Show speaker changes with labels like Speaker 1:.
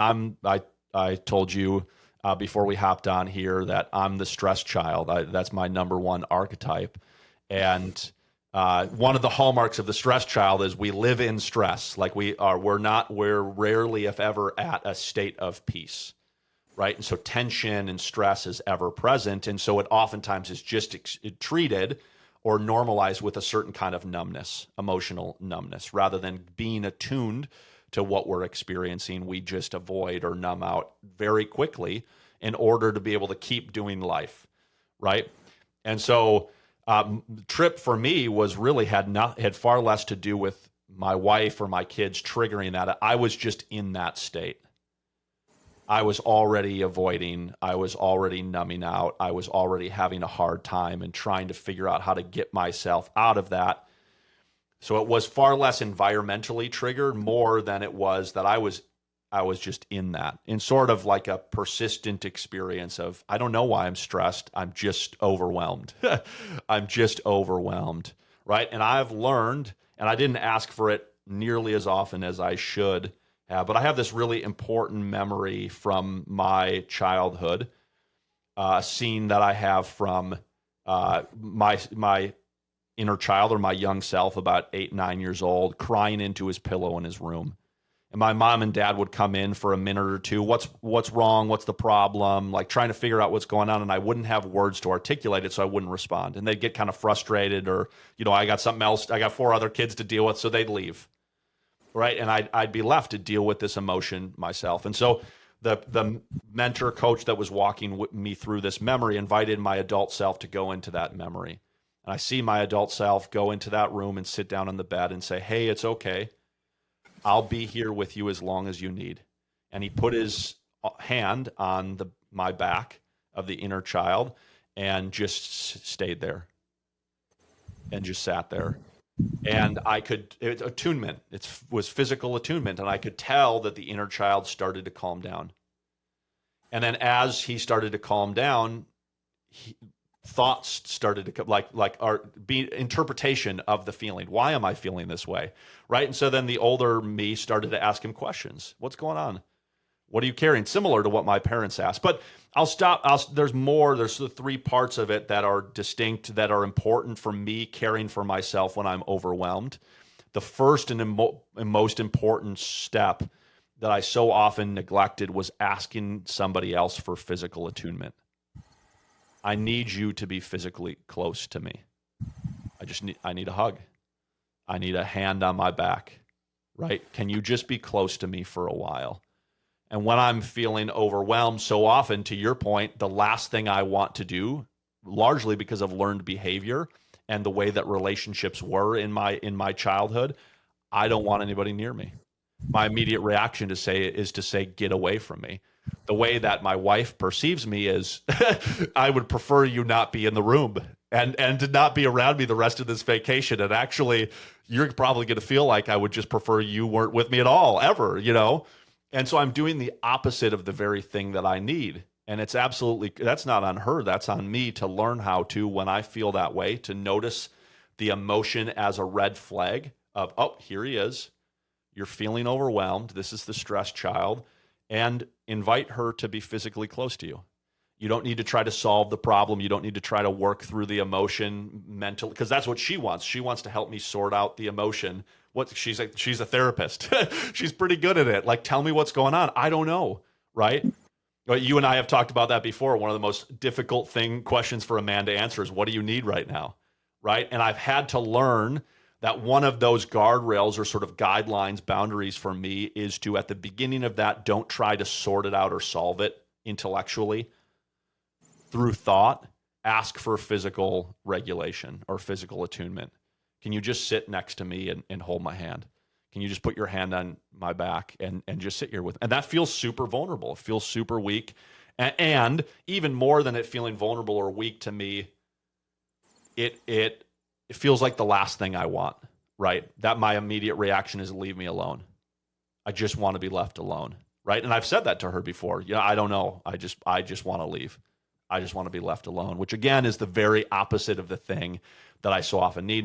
Speaker 1: I told you before we hopped on here that I'm the stress child. That's my number one archetype. And one of the hallmarks of the stress child is we live in stress. Like we're rarely, if ever, at a state of peace, right? And so tension and stress is ever present. And so it oftentimes is just treated or normalized with a certain kind of numbness, emotional numbness, rather than being attuned to what we're experiencing. We just avoid or numb out very quickly in order to be able to keep doing life, right? And so, trip for me was really had far less to do with my wife or my kids triggering that. I was just in that state. I was already avoiding, I was already numbing out, I was already having a hard time and trying to figure out how to get myself out of that. So it was far less environmentally triggered more than it was that I was just in that, in sort of like a persistent experience of I don't know why I'm stressed, I'm just overwhelmed. I'm just overwhelmed, right? And I've learned, and I didn't ask for it nearly as often as I should have, but I have this really important memory from my childhood, a scene that I have from my inner child or my young self, about 8, 9 years old, crying into his pillow in his room. And my mom and dad would come in for a minute or two. What's wrong? What's the problem? Like trying to figure out what's going on, and I wouldn't have words to articulate it, so I wouldn't respond. And they'd get kind of frustrated, or I got something else. I got 4 other kids to deal with, so they'd leave, right? And I'd be left to deal with this emotion myself. And so the mentor coach that was walking me through this memory invited my adult self to go into that memory. And I see my adult self go into that room and sit down on the bed and say, "Hey, it's okay. I'll be here with you as long as you need." And he put his hand on my back of the inner child and just stayed there and just sat there. And it's attunement. It was physical attunement. And I could tell that the inner child started to calm down. And then as he started to calm down, thoughts started to come, like our be interpretation of the feeling. Why am I feeling this way? Right. And so then the older me started to ask him questions. What's going on? What are you carrying? Similar to what my parents asked. But I'll stop. There's more. There's the 3 parts of it that are distinct, that are important for me caring for myself when I'm overwhelmed. The first and most important step that I so often neglected was asking somebody else for physical attunement. I need you to be physically close to me. I need a hug. I need a hand on my back, right? Can you just be close to me for a while? And when I'm feeling overwhelmed, so often, to your point, the last thing I want to do, largely because of learned behavior and the way that relationships were in my childhood, I don't want anybody near me. My immediate reaction is to say, get away from me. The way that my wife perceives me is, I would prefer you not be in the room and to not be around me the rest of this vacation. And actually, you're probably going to feel like I would just prefer you weren't with me at all, ever. And so I'm doing the opposite of the very thing that I need. And that's not on her. That's on me to learn how to, when I feel that way, to notice the emotion as a red flag of, oh, here he is. You're feeling overwhelmed. This is the stress child. And invite her to be physically close to you. You don't need to try to solve the problem. You don't need to try to work through the emotion mentally, because that's what she wants. She wants to help me sort out the emotion. She's a therapist. She's pretty good at it. Like, tell me what's going on. I don't know, right? You and I have talked about that before. One of the most difficult questions for a man to answer is, what do you need right now? Right? And I've had to learn that one of those guardrails or sort of guidelines, boundaries for me, is to, at the beginning of that, don't try to sort it out or solve it intellectually. Through thought, ask for physical regulation or physical attunement. Can you just sit next to me and hold my hand? Can you just put your hand on my back and just sit here with me? And that feels super vulnerable. It feels super weak. And even more than it feeling vulnerable or weak to me, it feels like the last thing I want, right? That my immediate reaction is, leave me alone. I just want to be left alone, right? And I've said that to her before. I don't know. I just want to leave. I just want to be left alone, which again is the very opposite of the thing that I so often need.